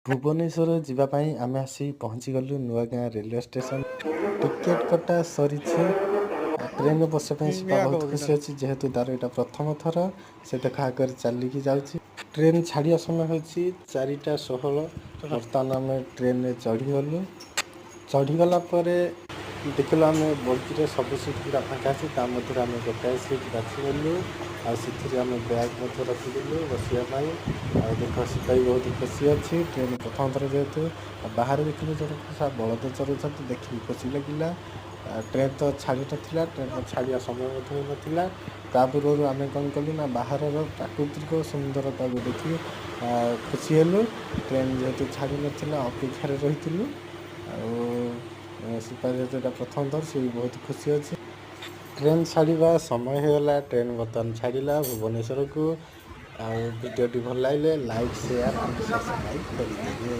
ଭୁବନେଶ୍ୱର ଯିବା ପାଇଁ ଆମେ ଆସି ପହଞ୍ଚିଗଲୁ ନୂଆଗାଁ ରେଲୱେ ଷ୍ଟେସନ। ଟିକେଟ୍ କଟା ସରିଛି। ଟ୍ରେନରେ ବସିବା ପାଇଁ ଶିବା ବହୁତ ଖୁସି ଅଛି, ଯେହେତୁ ତାର ଏଇଟା ପ୍ରଥମ ଥର। ସେ ଦେଖା ଆଗରେ ଚାଲିକି ଯାଉଛି। ଟ୍ରେନ୍ ଛାଡ଼ିବା ସମୟ ହେଉଛି 4ଟା 16। ବର୍ତ୍ତମାନ ଆମେ ଟ୍ରେନରେ ଚଢ଼ିଗଲୁ। ଚଢ଼ିଗଲା ପରେ ଦେଖିଲୁ ଆମେ ବଗିରେ ସବୁ ସିଟ୍ ଗୁଡ଼ା ଫାଙ୍କା ଅଛି। ତା ମଧ୍ୟରେ ଆମେ ଗୋଟାଏ ସିଟ୍ ବାଛିଗଲୁ। ଆଉ ସେଥିରେ ଆମେ ବ୍ୟାଗ୍ ମଧ୍ୟ ରଖିଦେଲୁ ବସିବା ପାଇଁ। ଆଉ ଦେଖ ଶିବା ବି ବହୁତ ଖୁସି ଅଛି, ଟ୍ରେନ୍ ପ୍ରଥମ ଥର ଯେହେତୁ। ଆଉ ବାହାରେ ଦେଖିଲୁ ଜଣକୁ ବଳଦ ଚରାଉଛନ୍ତି, ଦେଖିକି ଖୁସି ଲାଗିଲା। ଟ୍ରେନ୍ ତ ଛାଡ଼ି ନଥିଲା, ଟ୍ରେନ୍ର ଛାଡ଼ିବା ସମୟ ମଧ୍ୟ ହୋଇନଥିଲା। ତା ପୂର୍ବରୁ ଆମେ କ'ଣ କଲୁ ନା ବାହାରର ପ୍ରାକୃତିକ ସୁନ୍ଦରତାକୁ ଦେଖି ଖୁସି ହେଲୁ। ଟ୍ରେନ୍ ଯେହେତୁ ଛାଡ଼ି ନଥିଲା ଅପେକ୍ଷାରେ ରହିଥିଲୁ। ଆଉ ଶିବା ଯେହେତୁ ଏଇଟା ପ୍ରଥମ ଥର, ସେ ବି ବହୁତ ଖୁସି ଅଛି। ଟ୍ରେନ୍ ଛାଡ଼ିବା ସମୟ ହେଇଗଲା। ଟ୍ରେନ୍ ବର୍ତ୍ତମାନ ଛାଡ଼ିଲା ଭୁବନେଶ୍ୱରକୁ। ଆଉ ଭିଡ଼ିଓଟି ଭଲ ଲାଗିଲେ ଲାଇକ୍, ସେୟାର ଆଣ୍ଡ ସବସ୍କ୍ରାଇବ୍ କରିଦେବେ।